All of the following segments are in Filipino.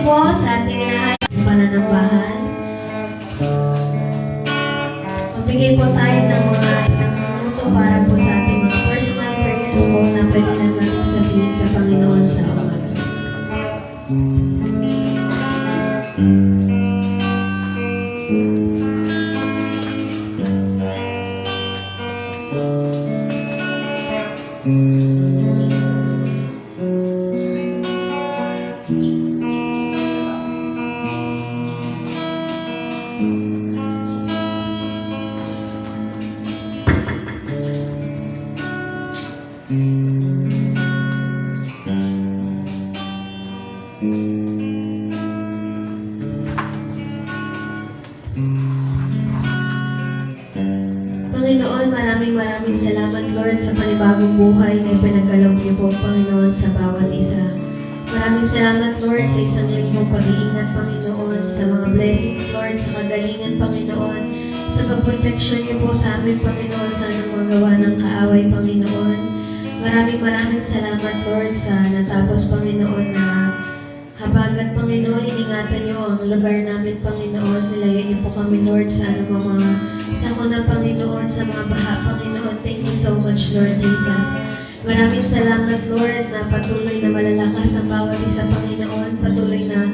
po sa ating lahat ng pananambahan. Magbigay po tayo ng mga ilang minuto para po sa ating mga personal prayers po na pwede na natin sabihin sa Panginoon sa umaga. Panginoon, maraming salamat, Lord, sa panibagong buhay na ipinagkaloob niyo po, Panginoon, sa bawat isa. Maraming salamat, Lord, sa isang linggong pag-iingat, Panginoon, sa mga blessings, Lord, sa kagalingan, Panginoon, sa pagproteksyon niyo po sa amin, Panginoon, sa anong magawa ng kaaway, Panginoon. Maraming salamat, Lord, sa natapos, Panginoon, na habagat, Panginoon, iningatan niyo ang lugar namin, Panginoon. Nilayan niyo po kami, Lord, sa mga sakuna, Panginoon, sa mga baha, Panginoon. Thank you so much, Lord Jesus. Maraming salamat, Lord, na patuloy na malalakas ang bawat isa, Panginoon. Patuloy na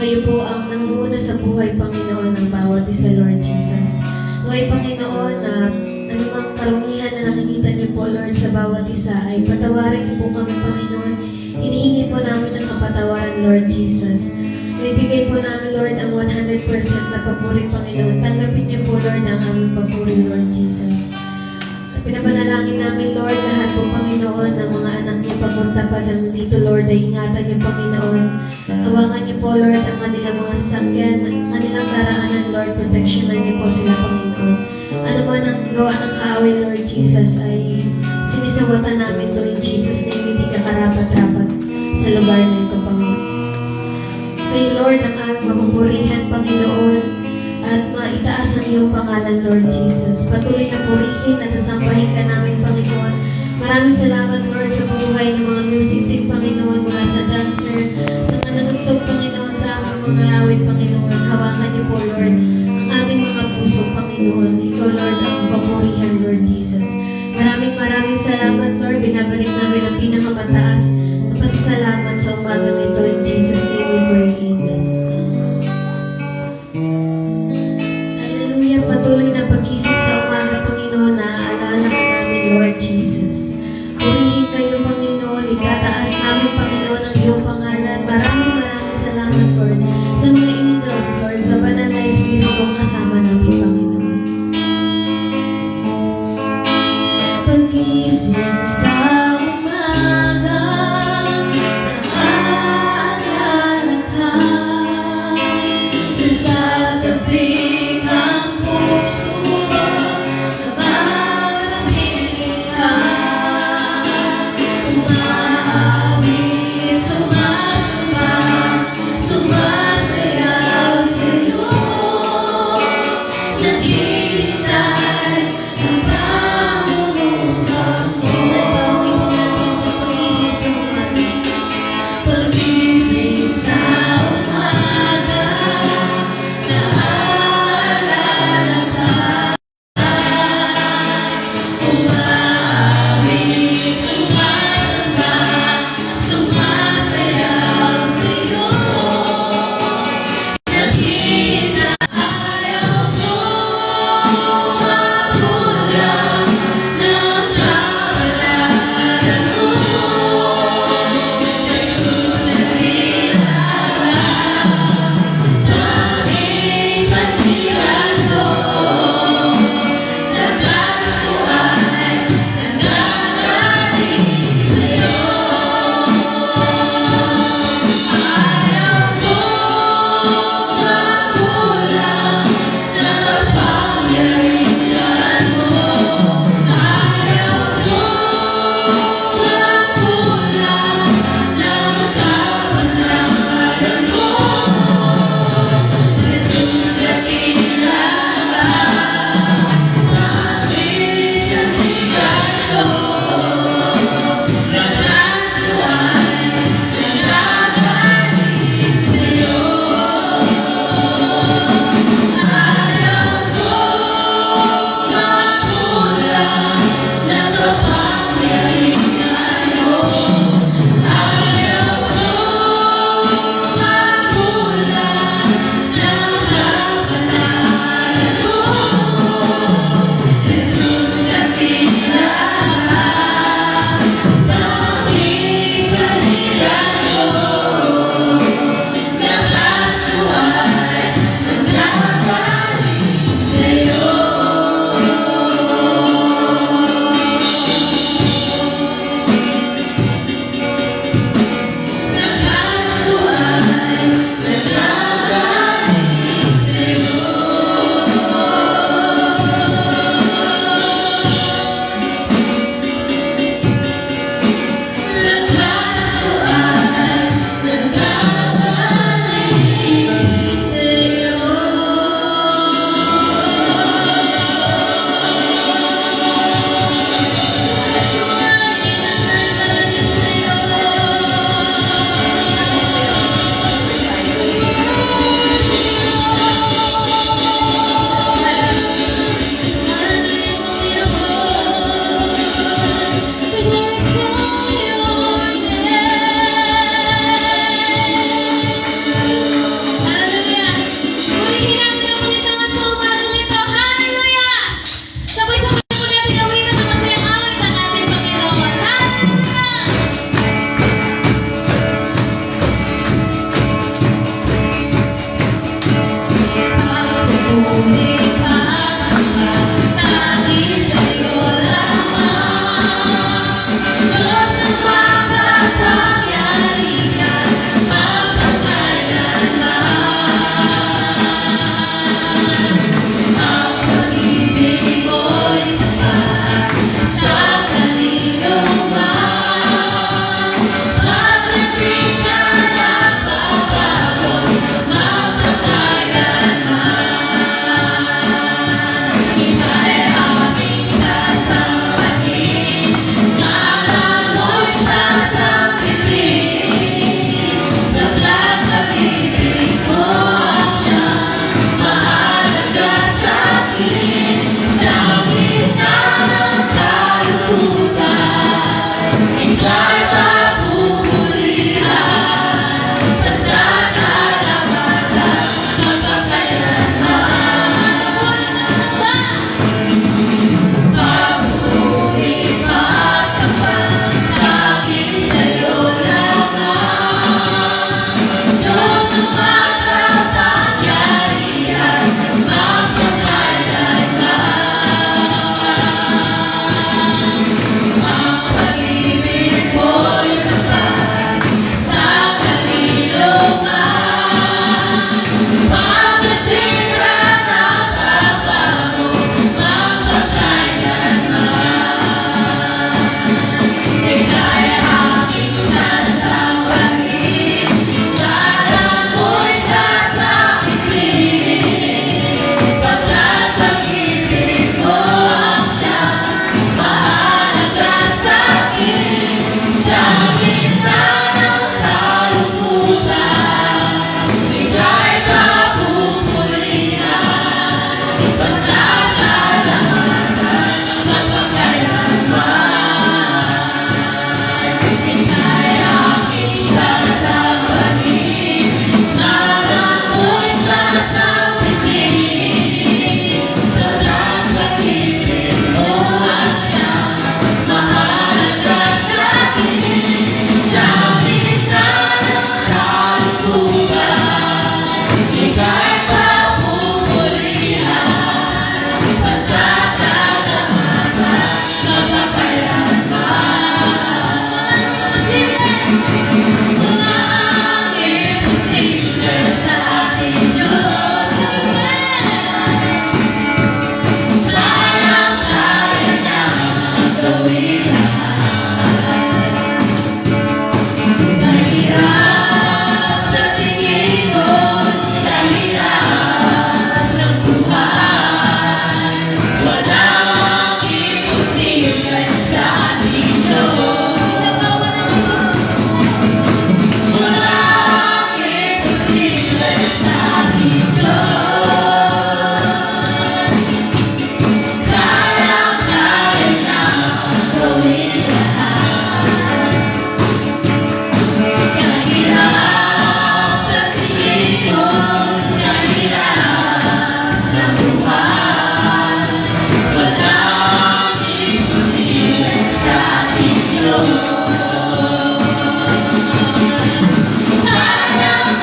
kayo po ang nangunguna sa buhay, Panginoon, ng bawat isa, Lord Jesus. Naway, Panginoon, na anumang karungihan na nakikita niyo po, Lord, sa bawat isa, ay patawarin niyo po kami, Panginoon. Hinihingi po namin ang kapatawaran, Lord Jesus. Ibigay po namin, Lord, ang 100% na papuri, Panginoon. Tanggapin niyo po, Lord, ang aming papuri, Lord Jesus. At pinapanalangin namin, Lord, lahat po, Panginoon, ng mga anak niyo papunta pa lang dito, Lord, ay ingatan niyo, Panginoon. Hawakan niyo po, Lord, ang kanilang mga sasakyan, kanilang daraanan, Lord, proteksyonan niyo po sila, Panginoon. Ano man ang gawa ng kaaway, Lord Jesus, ay sinisawatan namin to in Jesus' name, hindi ka karapat-rapat sa lugar na ito, Panginoon. Kay Lord, ang aming mapupurihan, Panginoon, at maitaas ang iyong pangalan, Lord Jesus. Patuloy na purihin at sasambahin ka namin, Panginoon. Maraming salamat, Lord, sa buhay ng mga music team, Panginoon, mga sa dancer, sa mga nanugtog, Panginoon, sa aming mga awit, Panginoon. Hawakan niyo po, Lord, ang aming mga puso, Panginoon. Ikaw, Lord, ang papurihan, Lord Jesus. Maraming salamat, Lord. Binabalik namin ang pinakamataas na pasasalamat sa umagang ito. In Jesus' name we pray. Amen. Hallelujah. Patuloy na pagkising sa umaga, Panginoon, na aalala ka namin, Lord Jesus. Purihin kayo, Panginoon. Itataas namin, Panginoon, ang iyong pangalan. Maraming salamat, Lord, sa mga angels, Lord, sa banal na Espiritu kasama namin, Panginoon.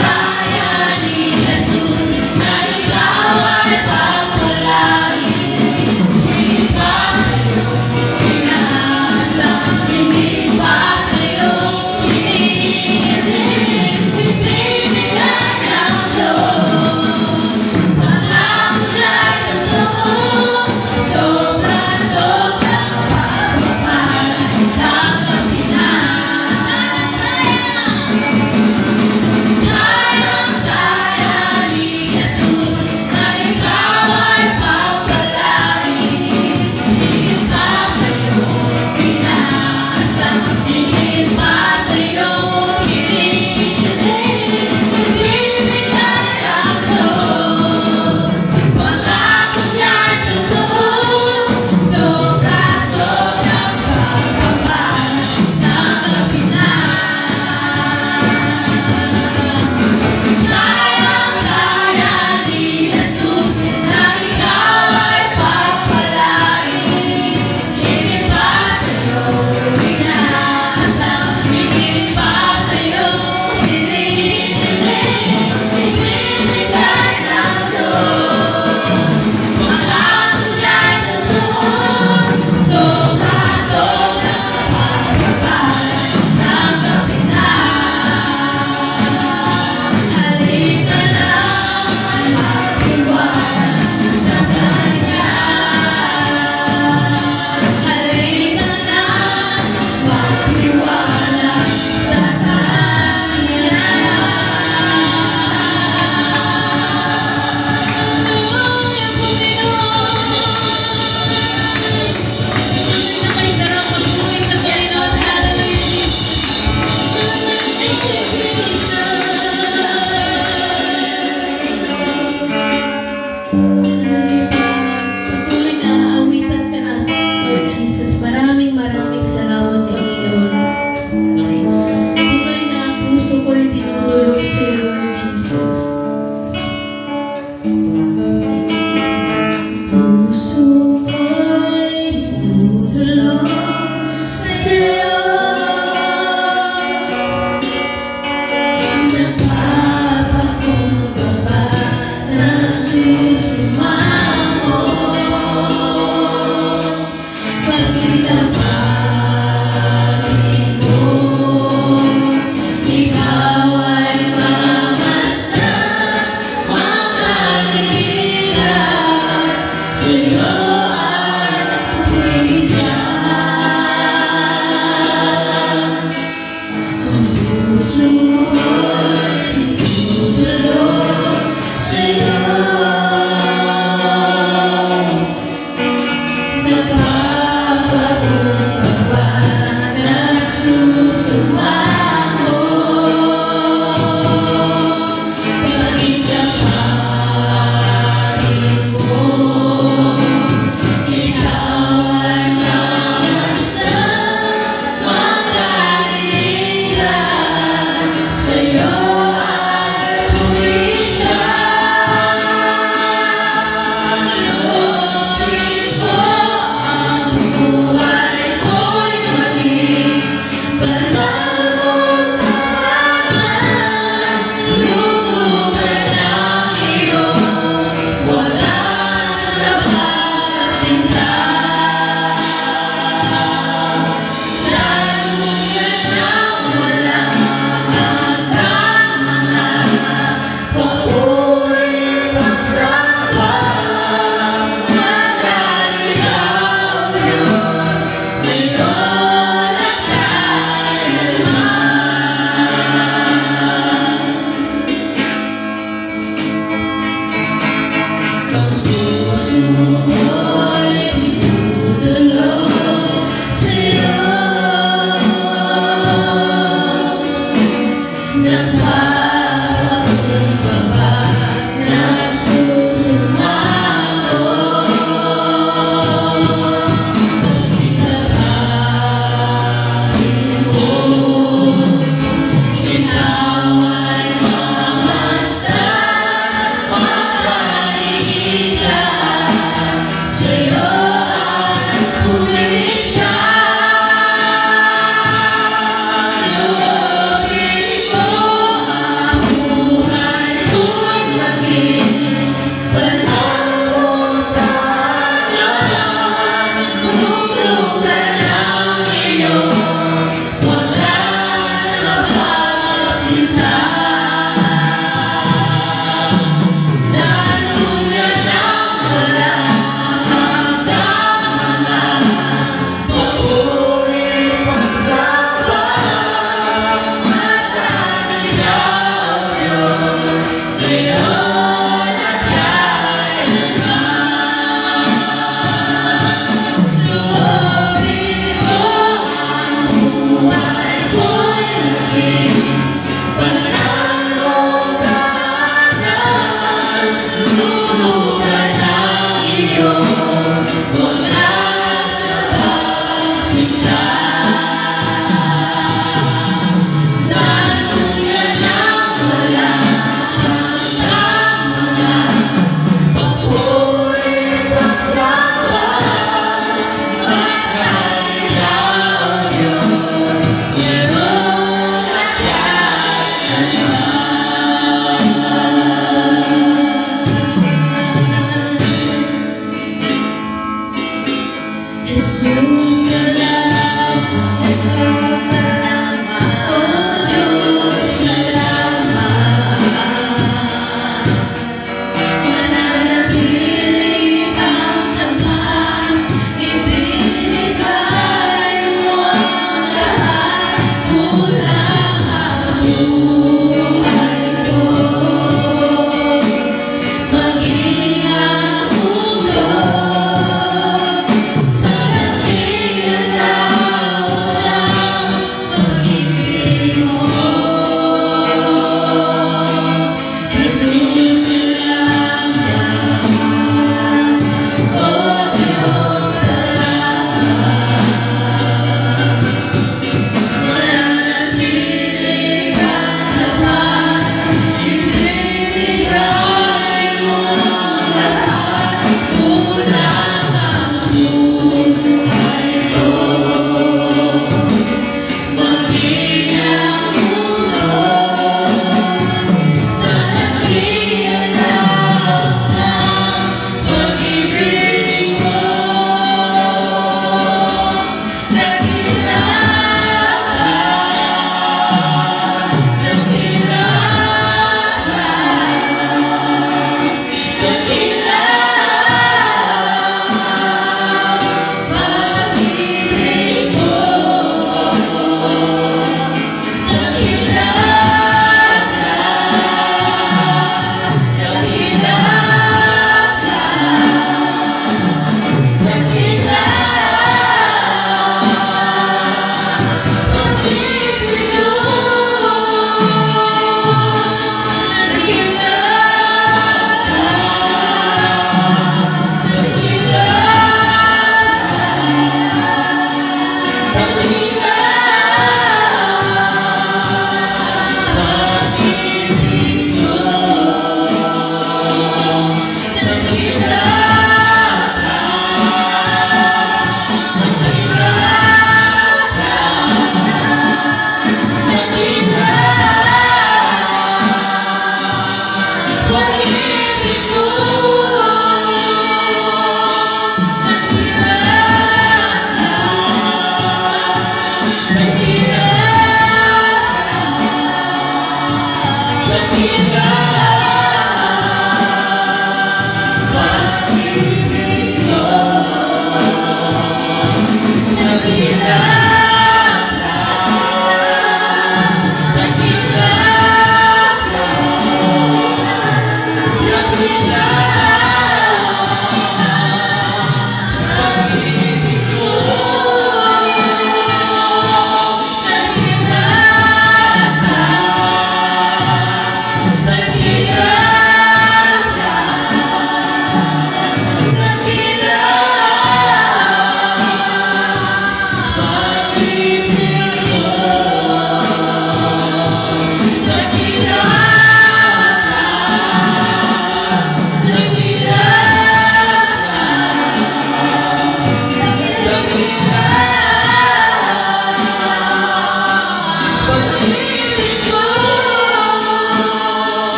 Kaya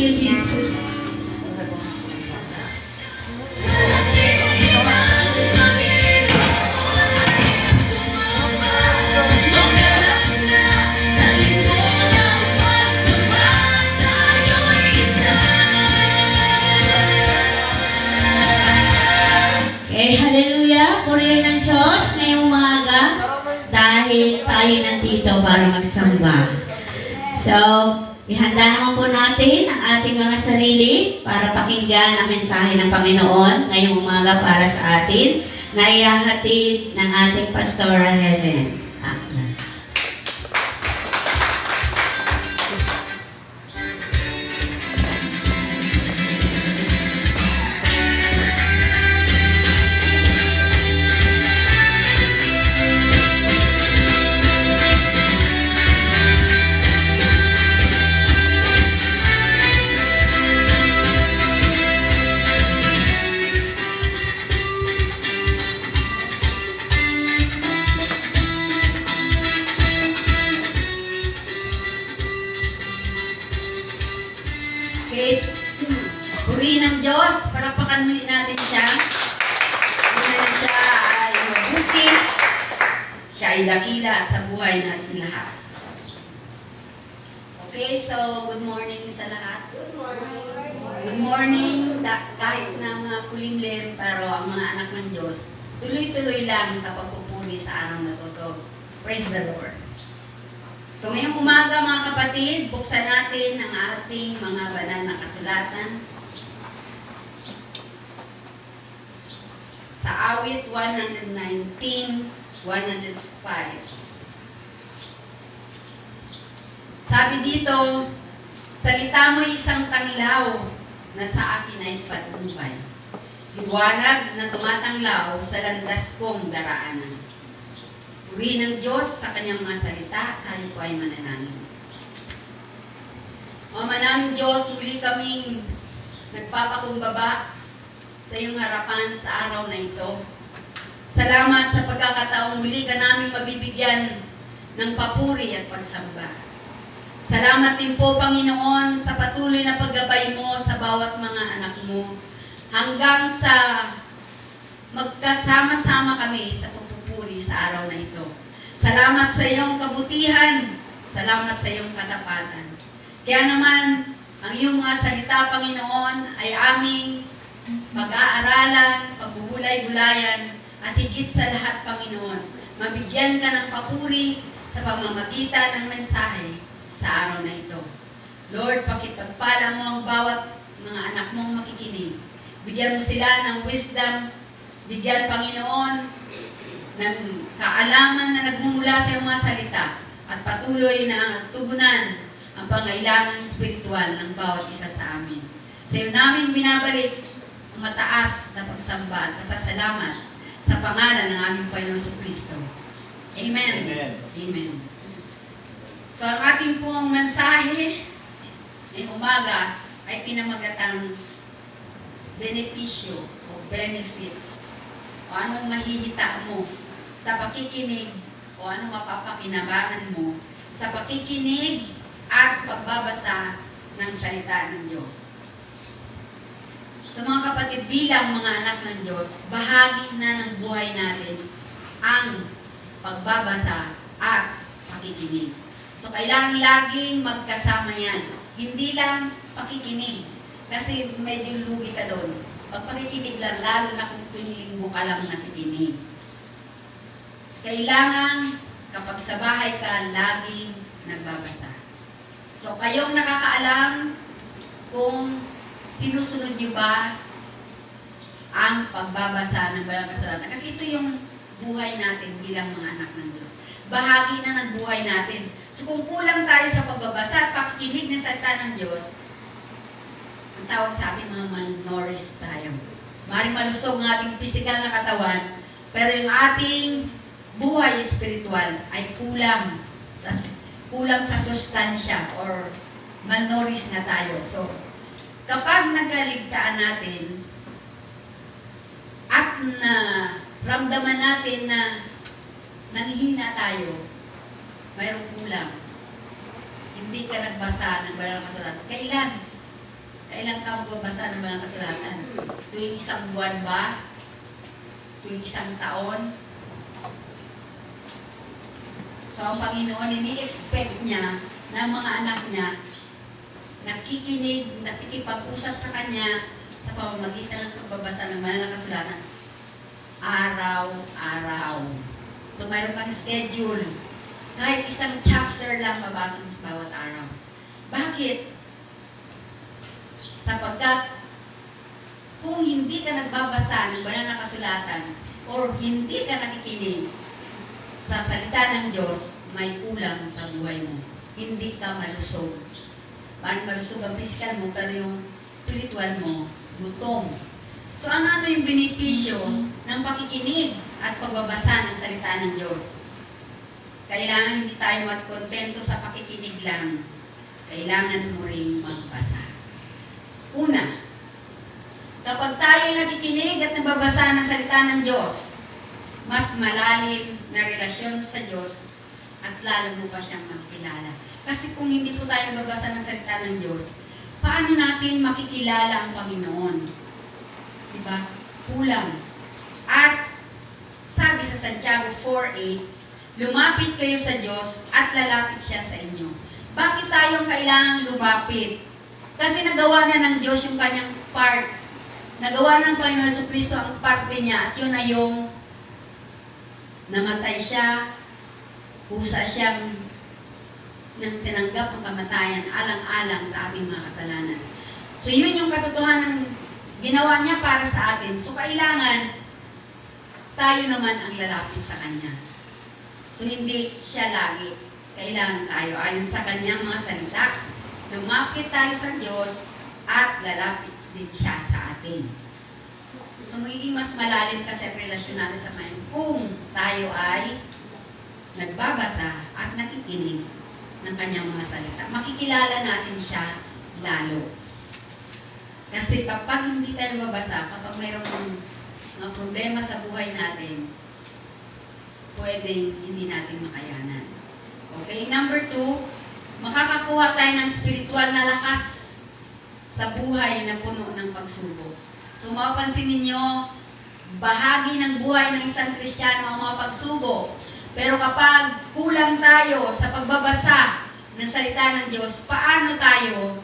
you, Jesus. Okay, hallelujah. Purihin ng Diyos ngayong umaga dahil tayo nandito para magsamba. So, ihanda naman po natin ang ating mga sarili para pakinggan ang mensahe ng Panginoon ngayong umaga para sa atin na ihahatid ng ating Pastora Helen. Okay? Purihin ng Diyos. Palakpakan muli natin siya. Dahil siya ay mabuti. Siya ay dakila sa buhay natin lahat. Okay, so good morning sa lahat. Good morning. Good morning. Kahit na mga kulimlim, pero ang mga anak ng Diyos, tuloy-tuloy lang sa pagpupuri sa araw na to. So, praise the Lord. So ngayong umaga mga kapatid, buksan natin ang ating mga banal na kasulatan. Sa awit 119, 105. Sabi dito, salita mo isang tanglaw na sa akin ay patnubay. Liwanag na tumatanglaw sa landas kong daraanan. Purihin ng Diyos sa kanyang mga salita, tayo po ay manalangin. Ama namin Diyos, muli kaming nagpapakumbaba sa iyong harapan sa araw na ito. Salamat sa pagkakataong muli ka namin mabibigyan ng papuri at pagsamba. Salamat din po, Panginoon, sa patuloy na paggabay mo sa bawat mga anak mo hanggang sa magkasama-sama kami sa pagpupuri sa araw na ito. Salamat sa iyong kabutihan. Salamat sa iyong katapatan. Kaya naman, ang iyong mga salita, Panginoon, ay aming pag-aaralan, pagbubulay-bulayan, at higit sa lahat, Panginoon, mabigyan ka ng papuri sa pamamagitan ng mensahe sa araw na ito. Lord, pakipagpala mo ang bawat mga anak mong makikinig. Bigyan mo sila ng wisdom, bigyan, Panginoon, ng kaalaman na nagmumula sa iyong mga salita at patuloy na tugunan ang pangailangan spiritual ng bawat isa sa amin. Sa iyo namin binabalik ang mataas na pagsamba at pasasalamat sa pangalan ng aming Panginoong Kristo. Amen. Amen. Amen. So ang ating pong mensahe ngayong umaga ay pinamagatang benepisyo o benefits o anong mahihita mo sa pakikinig o anong mapapakinabangan mo sa pakikinig at pagbabasa ng salita ng Diyos. So mga kapatid, bilang mga anak ng Diyos, bahagi na ng buhay natin ang pagbabasa at pakikinig. So kailangan laging magkasama yan. Hindi lang pakikinig. Kasi medyo lugi ka doon. Pag pakikinig lang, lalo na kung tuwing linggo ka lang nakikinig. Kailangan kapag sa bahay ka, laging nagbabasa. So kayong nakakaalam kung sinusunod niyo ba ang pagbabasa ng banal na kasulatan. Kasi ito yung buhay natin bilang mga anak ng Diyos. Bahagi na ng buhay natin. So kung kulang tayo sa pagbabasa at pakikinig ng salita ng Diyos, ang tawag sa atin mga malnourished tayo. Maring malusog ang ating physical na katawan, pero yung ating buhay spiritual ay kulang sa sustansya or malnourished na tayo. So, kapag nagaligtaan natin at na ramdaman natin na nanghihina tayo, mayroong kulang. Hindi ka nagbasa ng banal na kasulatan. Kailan? Kailan ka magbabasa ng mga kasulatan? Tuwing isang buwan ba? Tuwing isang taon? So, ang Panginoon, ini-expect niya na mga anak niya nakikinig, nakikipag-usap sa Kanya sa pamamagitan ng pagbabasa ng banal na kasulatan. Araw-araw. So, mayroon kang schedule. Kahit isang chapter lang mabasa mo sa bawat araw. Bakit? Sapagkat kung hindi ka nagbabasa ng banal na kasulatan or hindi ka nakikinig sa salita ng Diyos, may kulang sa buhay mo. Hindi ka malusog. Paano malusog ang physical mo, pero yung spiritual mo, gutom. So, ano yung benepisyo ng pakikinig at pagbabasa ng salita ng Diyos? Kailangan hindi tayo magkontento sa pakikinig lang. Kailangan mo rin magbasa. Una, kapag tayo nakikinig at nagbabasa ng salita ng Diyos, mas malalim na relasyon sa Diyos at lalo mo pa siyang magkilala. Kasi kung hindi po tayo nagbabasa ng salita ng Diyos, paano natin makikilala ang Panginoon? Diba? Kulang. At sabi sa Santiago 4:8, lumapit kayo sa Diyos at lalapit siya sa inyo. Bakit tayong kailangang lumapit? Kasi nagawa na ng Diyos yung kanyang part. Nagawa ng Panginoon Jesucristo ang parte niya at yun ay yung namatay siya, kusa siyang nang tinanggap ang kamatayan alang-alang sa ating mga kasalanan. So yun yung katotohanan ng ginawa niya para sa atin. So kailangan tayo naman ang lalapit sa Kanya. So hindi siya lagi. Kailangan tayo ayon sa Kanyang mga salita. Lumapit tayo sa Diyos at lalapit din siya sa atin. So magiging mas malalim kasi ang relasyon natin sa Kanya kung tayo ay nagbabasa at nakikinig ng Kanyang mga salita. Makikilala natin siya lalo. Kasi kapag hindi tayo nagbabasa, kapag mayroong mga problema sa buhay natin, pwedeng hindi natin makayanan. Okay, number 2, makakakuha tayo ng spiritual na lakas sa buhay na puno ng pagsubok. So mapapansin ninyo, bahagi ng buhay ng isang Kristiyano ang mga pagsubok. Pero kapag kulang tayo sa pagbabasa ng salita ng Diyos, paano tayo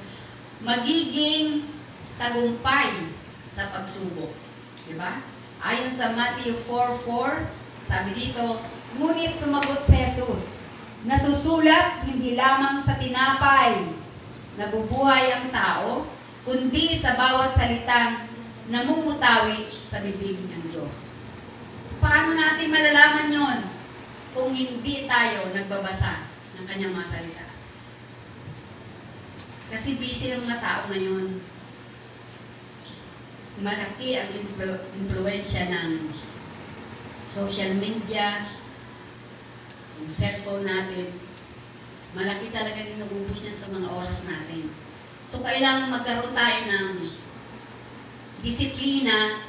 magiging tagumpay sa pagsubok? Diba? Ayon sa Matthew 4:4, sabi dito, ngunit sumagot si Jesus, nasusulat hindi lamang sa tinapay nabubuhay ang tao, kundi sa bawat salitang namumutawi sa bibig ng Diyos. So, paano natin malalaman yon kung hindi tayo nagbabasa ng Kanyang mga salita? Kasi busy ang mga tao ngayon. Malaki ang influensya ng social media, yung cellphone natin. Malaki talaga yung nag-ubos niyan sa mga oras natin. So, kailangan magkaroon tayo ng disiplina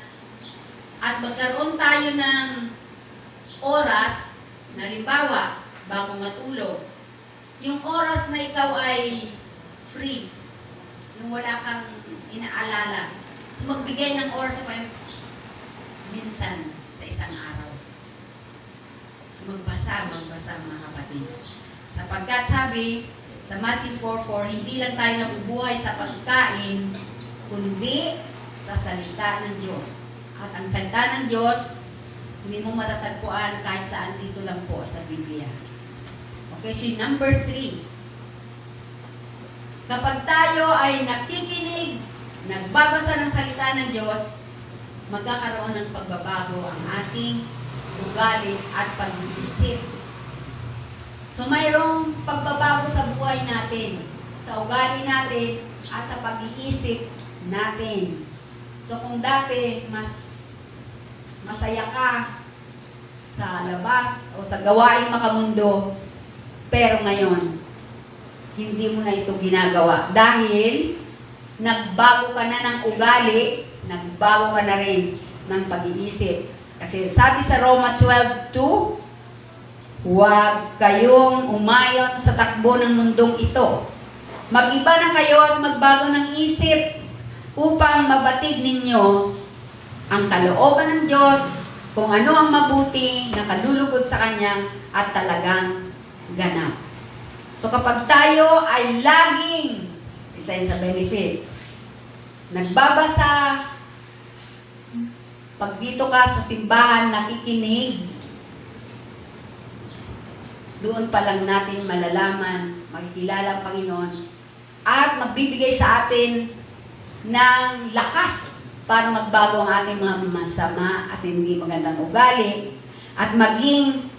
at magkaroon tayo ng oras, halimbawa, bago matulog. Yung oras na ikaw ay free, yung wala kang inaalala. So, magbigay ng oras sa Panginoon minsan sa isang araw. So, magbasa mga kapatid. Sapagkat sabi sa Matthew 4:4, hindi lang tayo nabubuhay sa pagkain, kundi sa salita ng Diyos. At ang salita ng Diyos, hindi mo matatagpuan kahit saan, dito lang po sa Biblia. Okay, so number 3. Kapag tayo ay nakikinig, nagbabasa ng salita ng Diyos, magkakaroon ng pagbabago ang ating ugali at pag-iisip. So mayroong pagbabago sa buhay natin, sa ugali natin, at sa pag-iisip natin. So kung dati mas masaya ka sa labas o sa gawaing makamundo, pero ngayon, hindi mo na ito ginagawa. Dahil nagbago ka na ng ugali, nagbago ka na rin ng pag-iisip. Kasi sabi sa Roma 12:2, huwag kayong umayon sa takbo ng mundong ito. Mag-iba na kayo at magbago ng isip upang mabatid ninyo ang kalooban ng Diyos, kung ano ang mabuti na kalulugod sa Kanya at talagang ganap. So kapag tayo ay laging, isa yun sa benefit, nagbabasa, pag dito ka sa simbahan, nakikinig, doon pa lang natin malalaman, makikilala ang Panginoon, at magbibigay sa atin ng lakas para magbago ang ating mga masama at hindi magandang ugali, at maging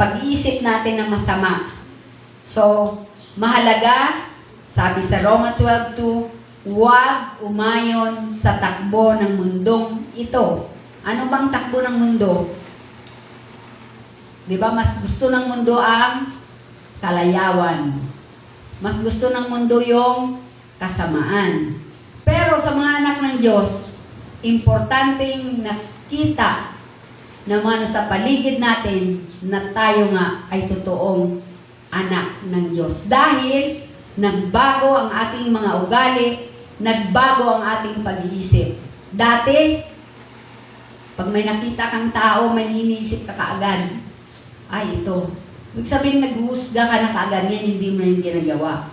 pag-iisip natin ng masama. So, mahalaga, sabi sa Roma 12:2, huwag umayon sa takbo ng mundong ito. Ano bang takbo ng mundo? Di ba, mas gusto ng mundo ang kalayawan. Mas gusto ng mundo yung kasamaan. Pero sa mga anak ng Diyos, importanteng nakita naman sa paligid natin na tayo nga ay totoong anak ng Diyos. Dahil nagbago ang ating mga ugali, nagbago ang ating pag-iisip. Dati, pag may nakita kang tao, may iniisip ka kaagad, ay ito. Ibig sabihin, naghuhusga ka na kaagad, yan hindi mo yung ginagawa.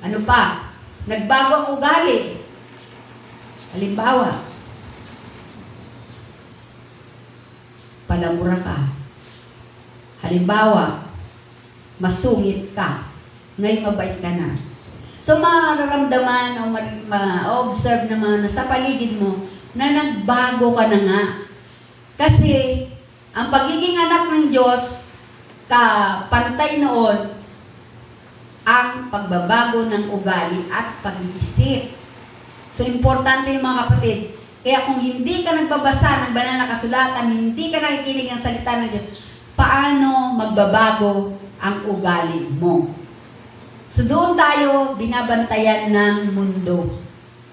Ano pa? Nagbago ang ugali. Halimbawa, palamura ka. Halimbawa, masungit ka. Ngayon mabait ka na. So, mararamdaman o ma-observe naman na sa paligid mo na nagbago ka na nga. Kasi, ang pagiging anak ng Diyos, kapantay noon, ang pagbabago ng ugali at pag-iisip. So, importante yung mga kapatid. Kaya kung hindi ka nagbabasa ng banal na kasulatan, hindi ka nakikinig ng salita ng Diyos, paano magbabago ang ugali mo? So, doon tayo binabantayan ng mundo.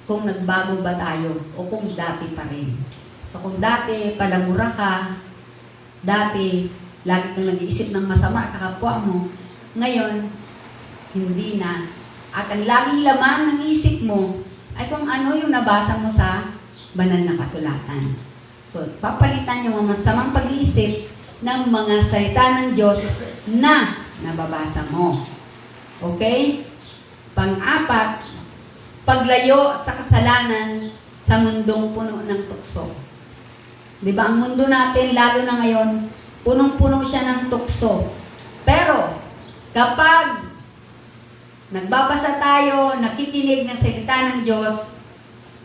Kung nagbago ba tayo o kung dati pa rin. So, kung dati palamura ka, dati lagi kang nag-iisip ng masama sa kapwa mo, ngayon, hindi na. At ang laging laman ng isip mo ay kung ano yung nabasa mo sa banal na kasulatan. So, papalitan yung mga masamang pag-iisip ng mga salita ng Diyos na nababasa mo. Okay? Pang-apat, paglayo sa kasalanan sa mundong puno ng tukso. Di ba, ang mundo natin, lalo na ngayon, punong-puno siya ng tukso. Pero, kapag nagbabasa tayo, nakikinig ng salita ng Diyos,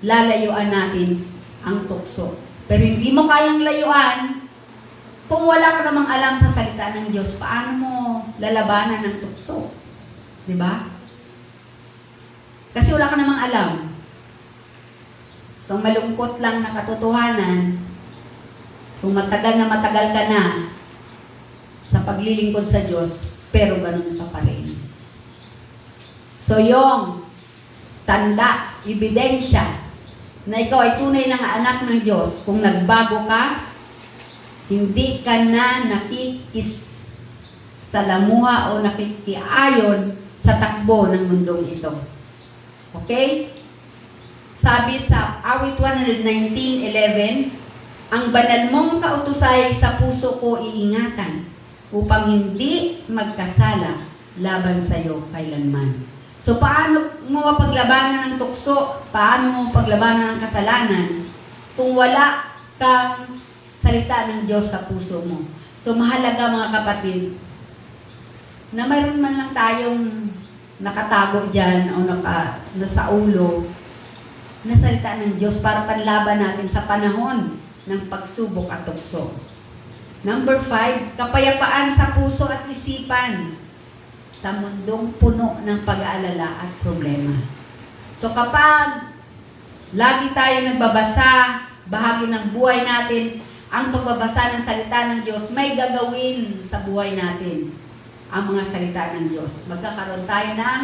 lalayuan natin ang tukso. Pero hindi mo kayang layuan, kung wala ka namang alam sa salita ng Diyos, paano mo lalabanan ng tukso? Di ba? Kasi wala ka namang alam. So, malungkot lang na katotohanan, kung matagal ka na sa paglilingkod sa Diyos, pero ganun ka pa rin. So, yung tanda, ebidensya, na ikaw ay tunay ng anak ng Diyos, kung nagbago ka, hindi ka na nakikisalamuha o nakikiayon sa takbo ng mundong ito. Okay? Sabi sa awit 119:11, ang banal mong kautusay sa puso ko iingatan upang hindi magkasala laban sa iyo kailanman. So, paano mo mapaglabanan ng tukso? Paano mo paglabanan ng kasalanan kung wala kang salita ng Diyos sa puso mo? So, mahalaga mga kapatid, na mayroon man lang tayong nakatago dyan o nasa ulo na salita ng Diyos para panlaban natin sa panahon ng pagsubok at tukso. Number 5, kapayapaan sa puso at isipan sa mundong puno ng pag-aalala at problema. So kapag lagi tayo nagbabasa, bahagi ng buhay natin, ang pagbabasa ng salita ng Diyos, may gagawin sa buhay natin ang mga salita ng Diyos. Magkakaroon tayo ng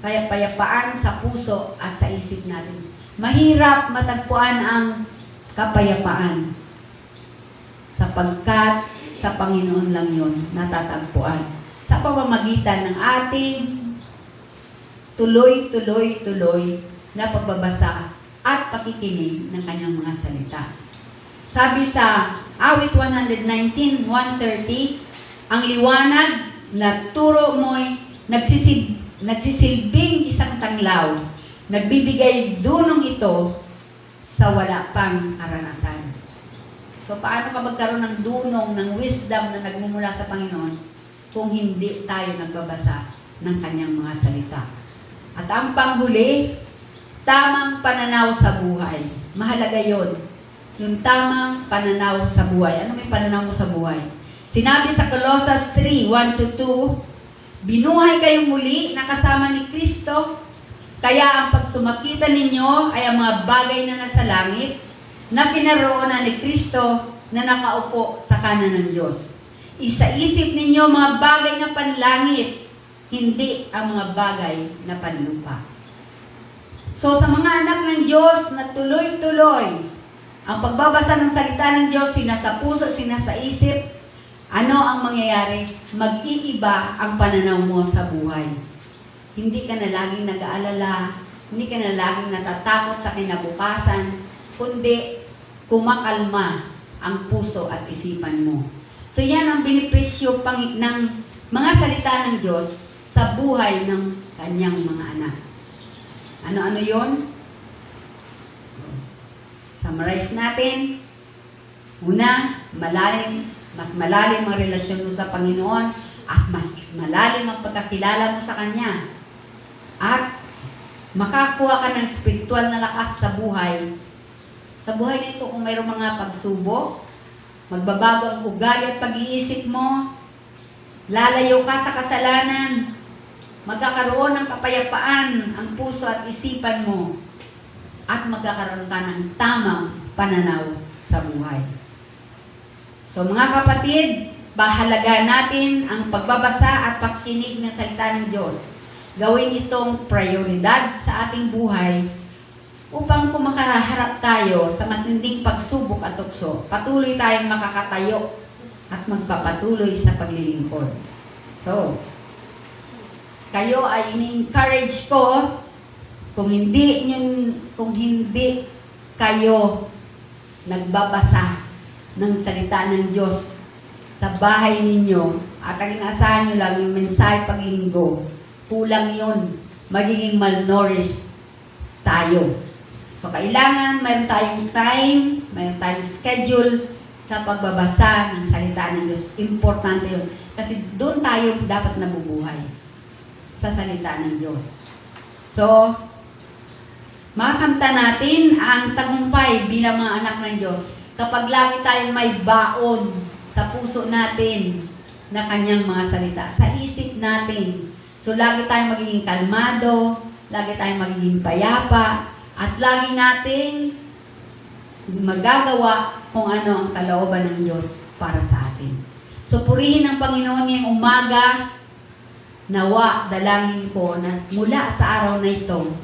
payapaan sa puso at sa isip natin. Mahirap matagpuan ang kapayapaan sapagkat sa Panginoon lang yun natatagpuan. Sa pamamagitan ng ating tuloy na pagbabasa at pakikinig ng kanyang mga salita. Sabi sa awit 119, 130, ang liwanag na turo mo'y nagsisilbing isang tanglaw, nagbibigay dunong ito sa wala pang karanasan. So, paano ka magkaroon ng dunong, ng wisdom na nagmumula sa Panginoon kung hindi tayo nagbabasa ng kanyang mga salita? At ang panghuli, tamang pananaw sa buhay. Mahalaga yon. Yung tamang pananaw sa buhay. Ano may pananaw mo sa buhay? Sinabi sa Colossus 3, 1-2, binuhay kayong muli na kasama ni Kristo, kaya ang pagsumakita ninyo ay ang mga bagay na nasa langit, na kinaroonan ni Kristo na nakaupo sa kanan ng Diyos. Isa-isip ninyo mga bagay na panlangit, hindi ang mga bagay na panlupa. So sa mga anak ng Diyos na tuloy-tuloy, ang pagbabasa ng salita ng Diyos, sinasa puso, sinasa isip, ano ang mangyayari? Mag-iiba ang pananaw mo sa buhay. Hindi ka na laging nag-aalala, hindi ka na laging natatakot sa kinabukasan, kundi kumakalma ang puso at isipan mo. So yan ang benepisyo ng mga salita ng Diyos sa buhay ng kanyang mga anak. Ano-ano yon? Summarize natin. Una, mas malalim ang relasyon mo sa Panginoon at mas malalim ang pagkakilala mo sa Kanya. At makakuha ka ng spiritual na lakas sa buhay. Sa buhay nito, kung mayroong mga pagsubok, magbabago ang ugali at pag-iisip mo, lalayo ka sa kasalanan, magkakaroon ng kapayapaan ang puso at isipan mo, at magkakaroon ka ng tamang pananaw sa buhay. So mga kapatid, bahalaga natin ang pagbabasa at pakikinig ng salita ng Diyos. Gawin itong prioridad sa ating buhay upang kung makaharap tayo sa matinding pagsubok at tukso, patuloy tayong makakatayo at magpapatuloy sa paglilingkod. So, kayo ay in-encourage ko kung hindi kayo nagbabasa ng salita ng Diyos sa bahay ninyo at ang inaasahan nyo lang yung mensahe paglinggo, kulang yun. Magiging malnourished tayo. So, kailangan mayroon tayong time, mayroon tayong schedule sa pagbabasa ng salita ng Diyos. Importante yun. Kasi doon tayo dapat nabubuhay sa salita ng Diyos. So, makakanta natin ang tagumpay bilang mga anak ng Diyos kapag lagi tayong may baon sa puso natin na kanyang mga salita, sa isip natin. So, lagi tayong magiging kalmado, lagi tayong magiging payapa, at lagi nating magagawa kung ano ang kalooban ng Diyos para sa atin. So, purihin ang Panginoon ngayong umaga. Nawa, dalangin ko na mula sa araw na ito,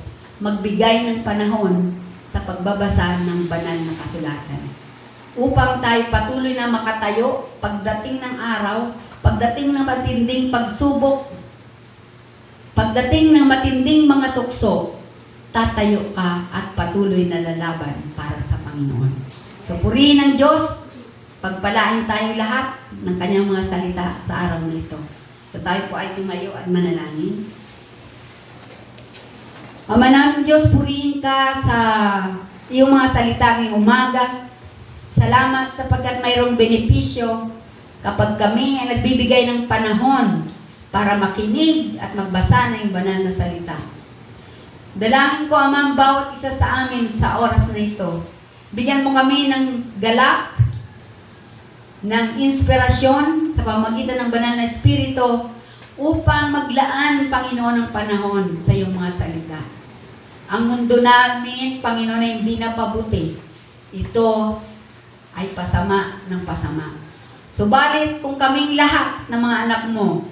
magbigay ng panahon sa pagbabasa ng banal na kasulatan. Upang tayo patuloy na makatayo pagdating ng araw, pagdating ng matinding pagsubok, pagdating ng matinding mga tukso, tatayo ka at patuloy na lalaban para sa Panginoon. So, purihin ng Diyos, pagpalain tayong lahat ng kanyang mga salita sa araw na ito. So, tayo po ay tumayo at manalangin. Ama namin Diyos, purihin ka sa iyong mga salita ngayong umaga. Salamat sapagkat mayroong benepisyo kapag kami ay nagbibigay ng panahon para makinig at magbasa ng banal na salita. Dalangin ko, Ama, bawat isa sa amin sa oras na ito. Bigyan mo kami ng galak, ng inspirasyon sa pamamagitan ng banal na Espiritu upang maglaan, Panginoon, ng panahon sa iyong mga salita. Ang mundo namin, Panginoon, ay hindi na pabuti. Ito ay pasama ng pasama. Subalit, kung kaming lahat ng mga anak mo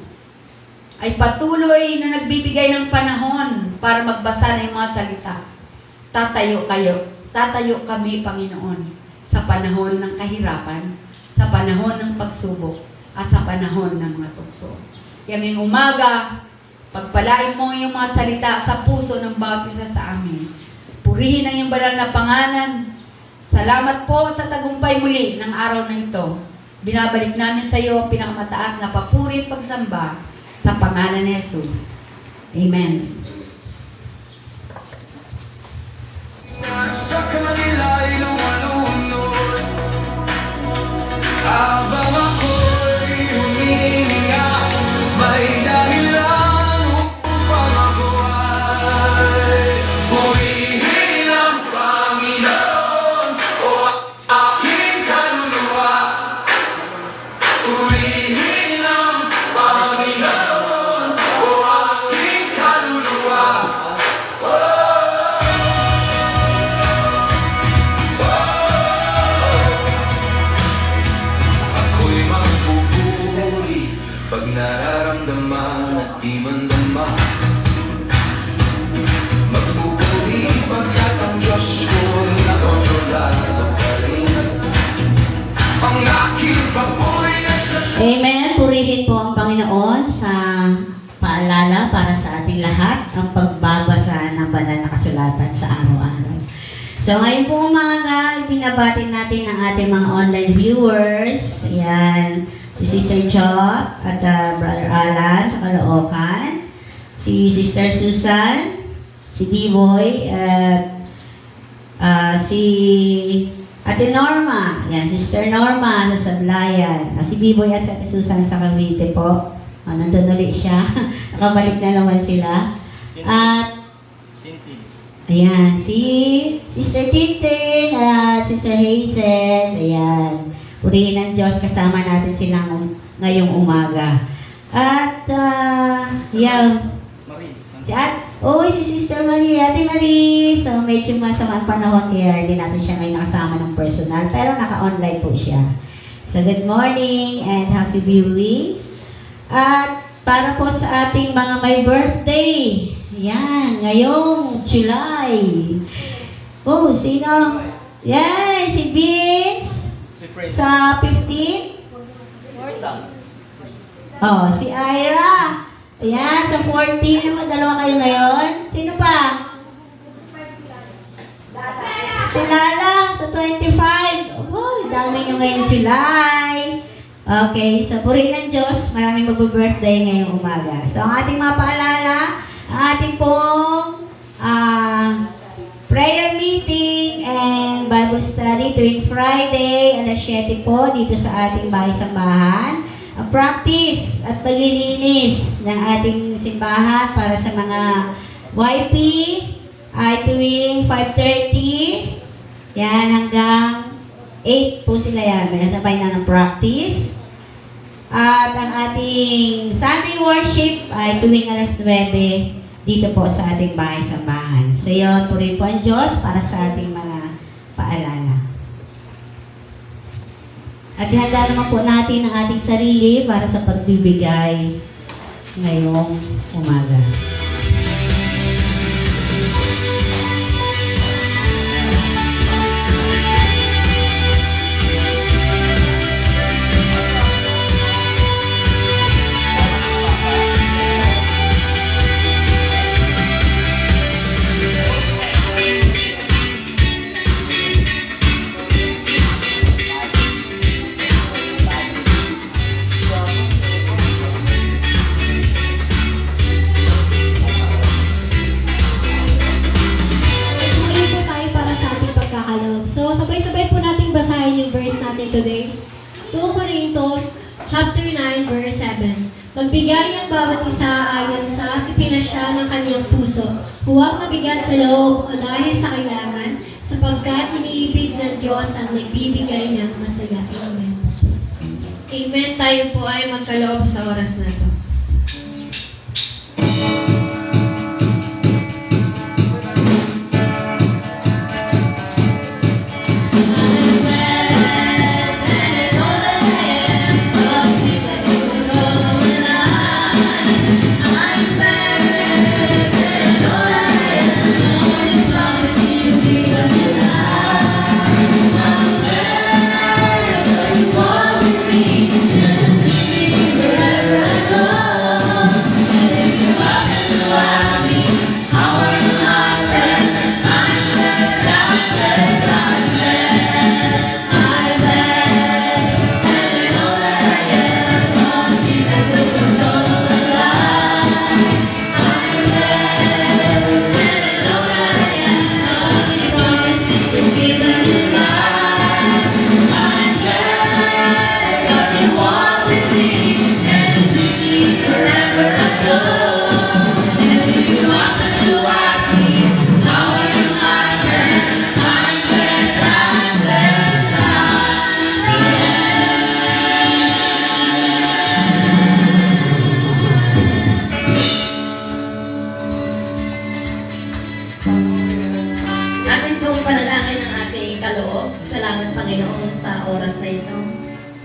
ay patuloy na nagbibigay ng panahon para magbasa ng mga salita, tatayo kami, Panginoon, sa panahon ng kahirapan, sa panahon ng pagsubok, at sa panahon ng mga tukso. Kaya ngayong umaga, Pagpalain mo yung mga salita sa puso ng bawat isa sa amin. Purihin ang iyong banal na pangalan. Salamat po sa tagumpay muli ng araw na ito. Binabalik namin sa iyo ang pinakamataas na papuri at pagsamba sa pangalan ni Jesus. Amen. Sa kanila'y lumalunod habang ako'y humihinga, may dahilan upang ako ay purihin ang Panginoon o aking kaluluwa. Purihin ang Panginoon o aking kaluluwa. Ako'y magpupuri pag nararamdaman at di mandama. Magpupuri pagkat ang Diyos ko'y kontrolado pa rin. Ang aking papuri ay sa Amen. Purihin po ang Panginoon sa paalala para sa ating lahat ang pagbabasa ng banal na kasulatan sa araw-araw. So ngayon po umaga, binabati natin ang ating mga online viewers. Ayan, si Sister Chot at Brother Alan sa Caloocan, si Sister Susan, si B-Boy, at si Ate Norma, yan, Sister Norma sa Sablayan, si B-Boy at si Ate Susan sa Cavite po. Nandun ulit siya. Nakabalik na naman sila. At ayan, si Sister Tintin at Sister Hazel. Ayan, purihin ng Diyos, kasama natin silang ngayong umaga. At yan, si Sister Marie, Ate Marie. So, medyo masamang panahon kaya hindi natin siya ngayon nakasama ng personal. Pero naka-online po siya. So, good morning and happy viewing. At para po sa ating mga may birthday. Yan, ngayong July. Oh, sino? Yan, si Vince. Sa 15. Oh, si Ira. Ayan, sa 14 naman, dalawa kayo ngayon. Sino pa? Si Lala, sa 25. Oh, dami nyo ngayong July. Okay, so purihin ng Diyos, maraming mag-birthday ngayong umaga. So, ang ating mga paalala, ang ating pong prayer meeting and Bible study tuwing Friday, alas 7 po, dito sa ating bahay-sambahan. Practice at paglilinis ng ating simbahan para sa mga YP ay tuwing 5:30. Yan, hanggang 8 po sila yan. May nasabay na ng practice. At ang ating Sunday worship ay tuwing alas 9 dito po sa ating bahay-sambahan. So yun, purihin po ang Diyos para sa ating mga paalala. At ihanda naman po natin ang ating sarili para sa pagbibigay ngayong umaga. So, sabay-sabay po natin basahin yung verse natin today. 2 Corinto, chapter 9, verse 7. Magbigay ang bawat isa ayon sa pipinasya ng kanyang puso. Huwag mabigat sa loob o dahil sa kailangan, sapagkat iniibig ng Diyos ang nagbibigay ng masaya. Amen. Amen. Tayo po ay magkaloob sa oras na to. forever. Amin pong panalangin ang ating kaloob. Salamat Panginoon sa oras na ito.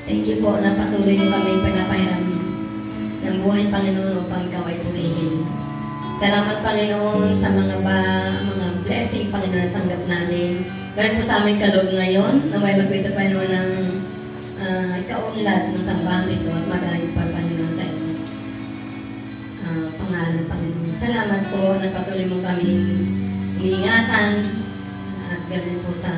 Thank you po na patuloy mo kami pinapahiram ng buhay Panginoon upang ikaw ay purihin. Salamat Panginoon sa mga blessing Panginoon na tanggap namin. Ganun po sa aming kaloob ngayon na may magpito Panginoon ng kaunlad ng sambahan ito at magaling pa Panginoon sa inyo. Pangalan ng Panginoon. Salamat po na patuloy mo kami iingatan at ganoon po sa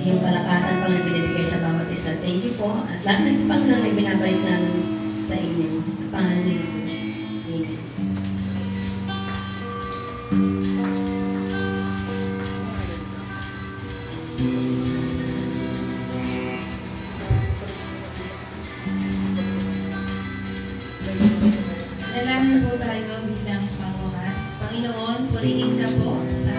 iyong kalakasan pang binibigay sa bawat isa. Thank you po. At lahat ng Panginoon ay binabalik namin sa inyo. Sa pangalan ni Jesus. Amen. Dalangin po tayo bilang pangwakas. Panginoon, purihin ka po sa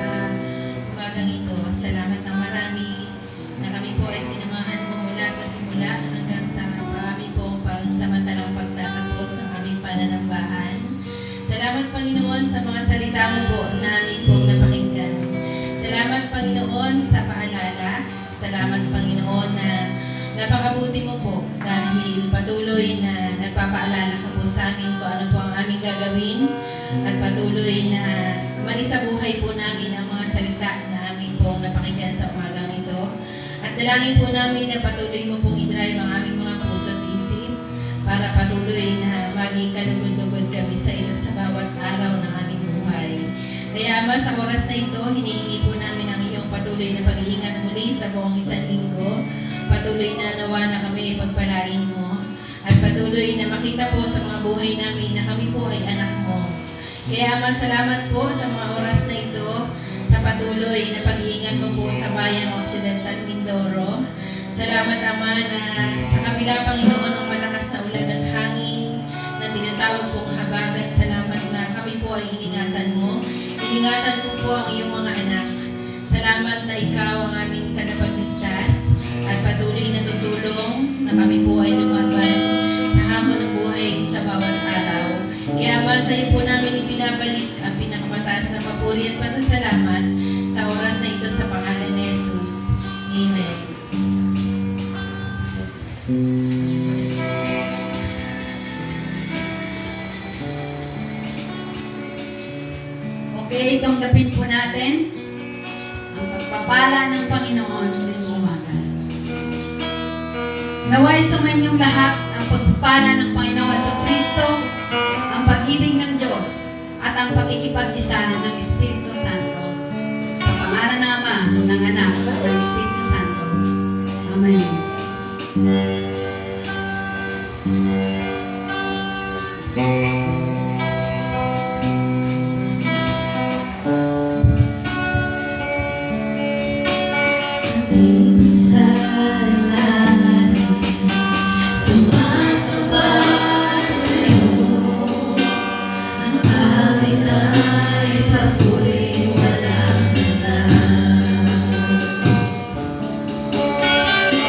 umagang ito. Salamat ng marami na kami po ay sinamahan mo mula sa simula hanggang sa marami pong pagsamantalang pagtatapos ng aming pananambahan. Salamat Panginoon sa mga salita mo po na aming pong napakinggan. Salamat Panginoon sa paalala. Salamat Panginoon na napakabuti mo po dahil patuloy na nagpapaalala ka po sa amin kung ano po ang aming gagawin at patuloy na maisabuhay po namin ang mga salita na aming pong napakinggan sa umagang ito. At dalangin po namin na patuloy mo pong i-drive ang aming mga puso at isip para patuloy na maging kalugod-lugod kami sa iyo sa bawat araw ng aming buhay. Kaya Ama, sa oras na ito, hinihingi po namin ang iyong patuloy na pag-iingat muli sa buong isang linggo. Patuloy na nawa na kami pagpalain mo at patuloy na makita po sa mga buhay namin na kami po ay anak mo. Kaya Ama, salamat po sa mga oras na ito, sa patuloy na pag-iingat mo po sa bayan ng Occidental Mindoro. Salamat Ama na sa kabila Panginoon ng malakas na ulan at hangin na tinatawag pong habagat. Salamat na kami po ay iningatan mo. Iningatan mo po ang iyong mga anak. Salamat na ikaw ang aming tagapagligtas at patuloy na tutulong na kami po ay lumaban sa hamon ng buhay sa bawat araw. Kaya Ama, sa iyo po namin ipinabalik ang pinakamataas na papuri at pasasalamat sa oras na ito sa pangalan ni Jesus. Amen. Okay, tanggapin po natin ang pagpapala ng Panginoon sa inyong umaga. Naway sumainyong lahat ang pagpapala ng Panginoon sa Kristo, ang pag-ibig ng Diyos, at ang pagkikipag-isa ng Espiritu Santo. Sa pangalan ng Ama, ng Anak, at ng Espiritu Santo. Amen.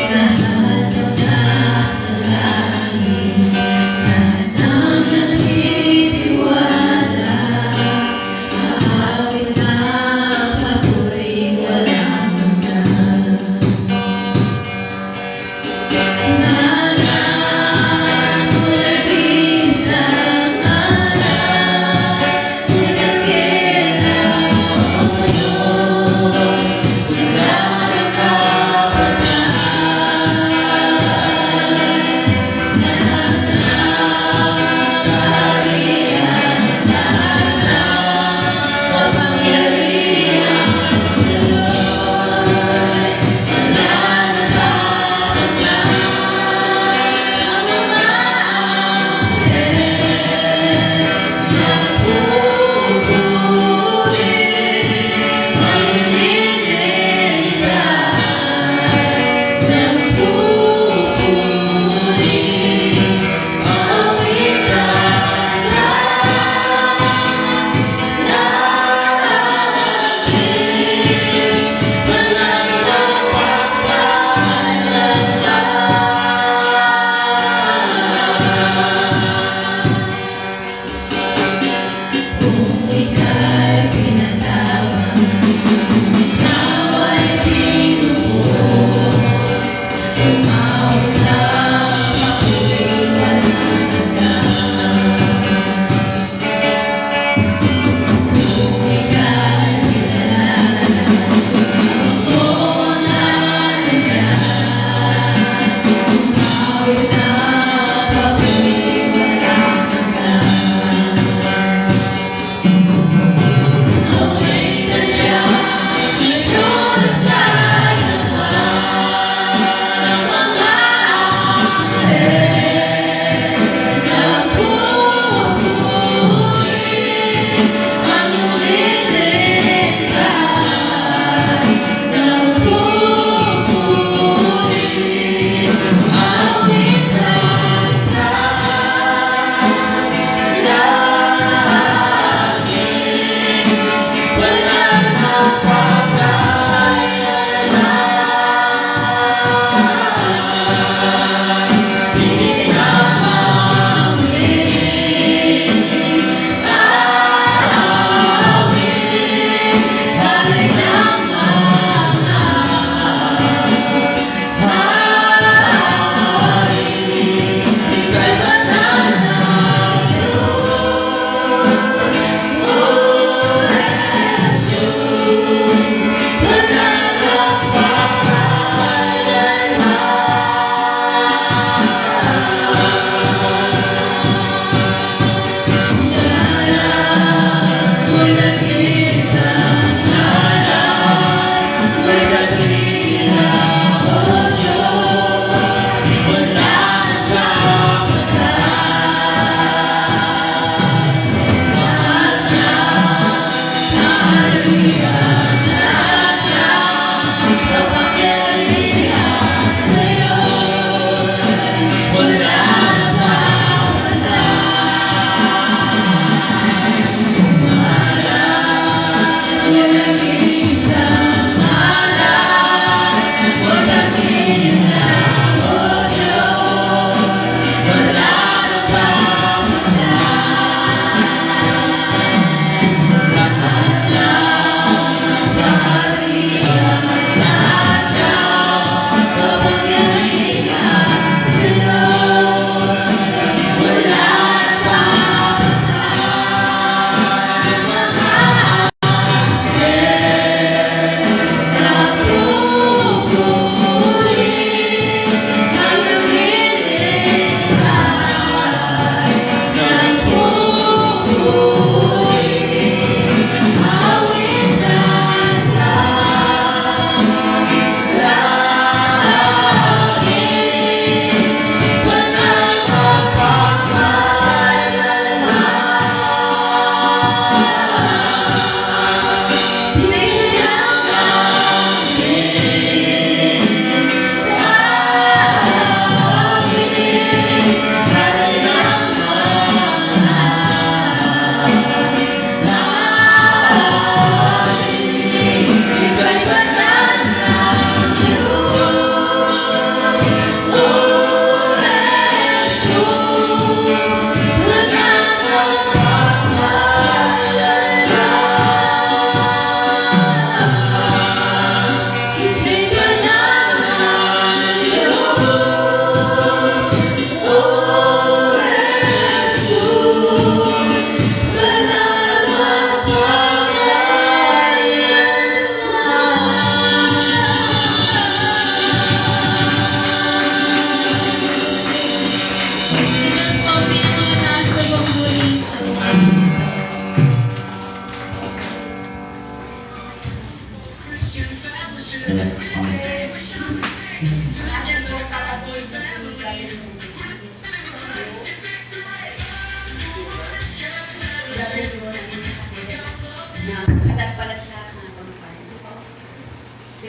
Lahat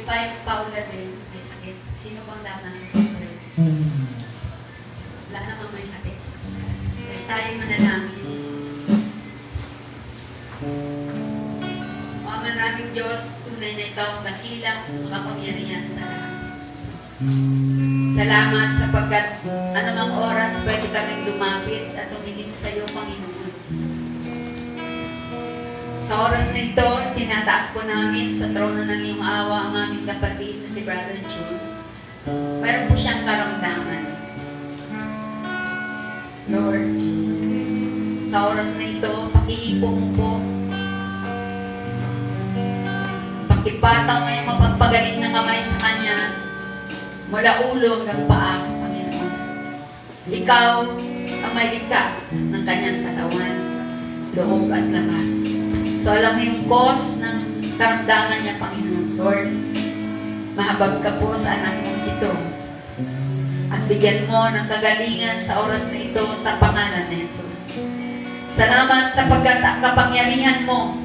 Paula din, may sakit. Sino bang dapat? Wala namang may sakit. Kaya tayo manalangin. O maraming Diyos, tunay na ikaw ang dakila, makapangyarihan sa lahat. Salamat sapagkat anumang oras pwede kaming lumapit at tumingin sa iyo, Panginoon. Sa oras na ito, tinataas po namin sa trono ng iyong awa ang aming kapatid na si Brother June. Meron po siyang karamdaman. Lord, sa oras na ito, pakiipo mo po. Pakipatang mo yung mapagpagaling na kamay sa kanya mula ulo hanggang paa, Panginoon. Ikaw ang may likha ng kanyang katawan, loob at labas. So alam mo yung cause ng karamdaman niya, Panginoon. Lord, mahabag ka po sa anak mo ito. At bigyan mo ng kagalingan sa oras na ito sa pangalan ni Jesus. Salamat sapagkat ang kapangyarihan mo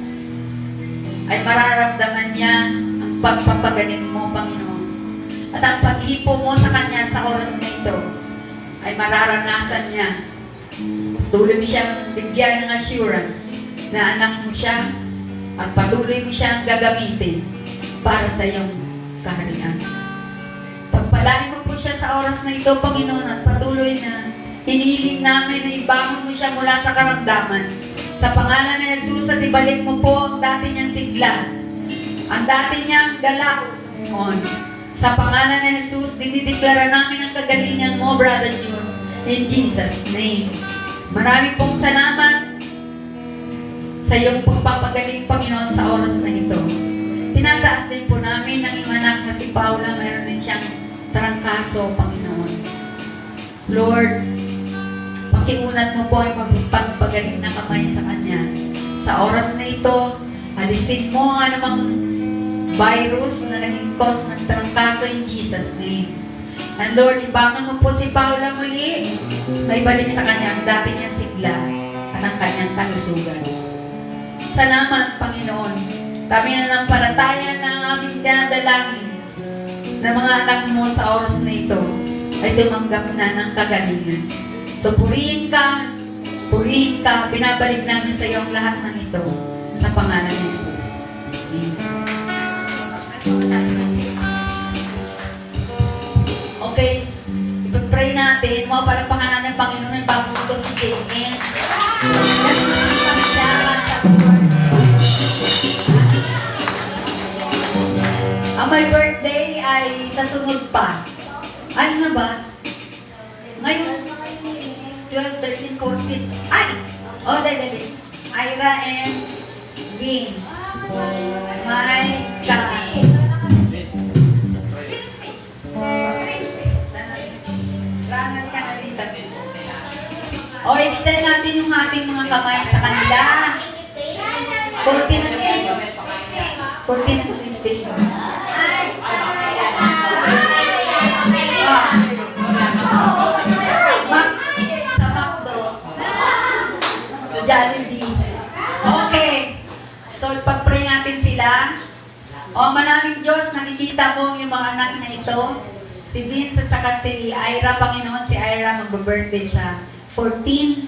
ay mararamdaman niya ang pagpapagaling mo, Panginoon. At ang pag-ipo mo sa kanya sa oras na ito ay mararanasan niya. Tuloy mo siyang bigyan ng assurance na anak mo siya at patuloy mo siyang gagamitin para sa iyong kaharian. Pagpalain mo po siya sa oras na ito, Panginoon, at patuloy na hinihiling namin na ibangon mo siya mula sa karamdaman. Sa pangalan ni Jesus at ibalik mo po ang dati niyang sigla, ang dati niyang galak. Sa pangalan ni Jesus, dinideklara namin ang kagalingan mo, Brother June, in Jesus' name. Marami pong salamat sa iyong pagpapagaling, Panginoon, sa oras na ito. Tinataas din po namin ang iyong anak na si Paula. Mayroon din siyang trangkaso, Panginoon. Lord, pakiunat mo po ay pagpagaling na kamay sa kanya. Sa oras na ito, alisin mo ang anumang virus na naging cause ng trangkaso in Jesus' name. And Lord, ibangan mo po si Paula muli. May balik sa kanya ang dati niyang sigla at ang kanyang kalusugan. Salamat, Panginoon. Kami na ng palataya na ang aming dinadalangin na mga anak mo sa oras na ito ay tumanggap na ng kagalingan. So, purihin ka, binabalik namin sa iyo ang lahat ng ito sa pangalan ni Jesus. Okay, ipag-pray natin. Mga palagpakan ng Panginoon ay pabuto si Amen. Ang my birthday ay sa sunod pa. Ano na ba? Ngayon, 12, 13, 14. Ay! Oh, dali. Ira and Vince. My God. Rangan ka na rin tabi. O, extend natin yung ating mga kamay sa kanila. 14 and 15. Sa McDo. Sa Jollibee. Okay. So, ipag-pray natin sila. O, manaming Diyos, nakikita mo yung mga anak na ito. Si Vince at saka si Ira, Panginoon, si Ira mag-birthday sa 14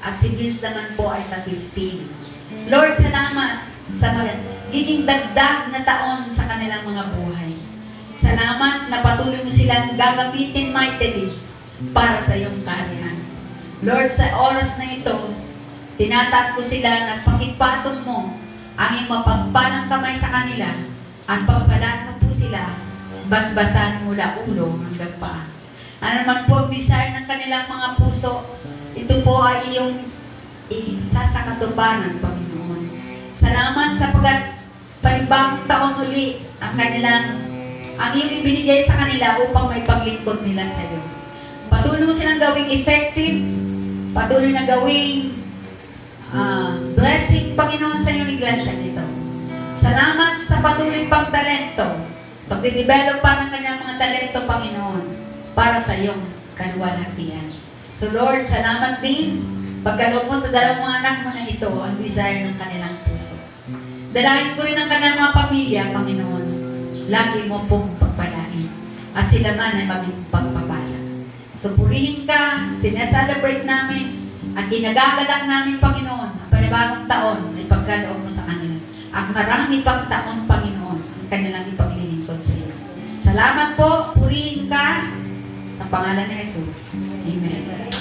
at si Vince naman po ay sa 15. Lord, salamat sa magiging dagdag na taon sa kanilang mga buhay. Salamat na patuloy mo silang gagamitin mightily para sa iyong kaharian. Lord, sa oras na ito, tinataas ko sila na pakipatong mo ang iyong mapagpalang kamay sa kanila at pagpalaan mo po sila basbasan mula ulo hanggang paa. Ano naman po ang desire ng kanilang mga puso, ito po ay iyong isasakatuparan, Panginoon. Salamat sa panibagong taon uli ang iyong ibinigay sa kanila upang may paglingkod nila sa iyo. Patuloy mo silang gawing effective, patuloy na gawing blessing, Panginoon, sa iyong iglesia nito. Salamat sa patuloy pang talento, pagde-develop pa ng kanyang mga talento, Panginoon, para sa iyong kaluwalhatian. So Lord, salamat din pagkaloob mo sa dalawang mga anak mo na ito ang desire ng kanilang puso. Dalahin ko rin ang kanilang mga pamilya, Panginoon. lagi mo pong pagpalain. At sila man ay maging pagpapala. So purihin ka, sineselebrate namin, at ginagagalak namin, Panginoon, ang panibagong taon na ipagkaloob mo sa kanila. At marami pang taon, Panginoon, ang kanilang ipaglilingkod sa iyo. Salamat po, purihin ka, sa pangalan ni Jesus. Amen.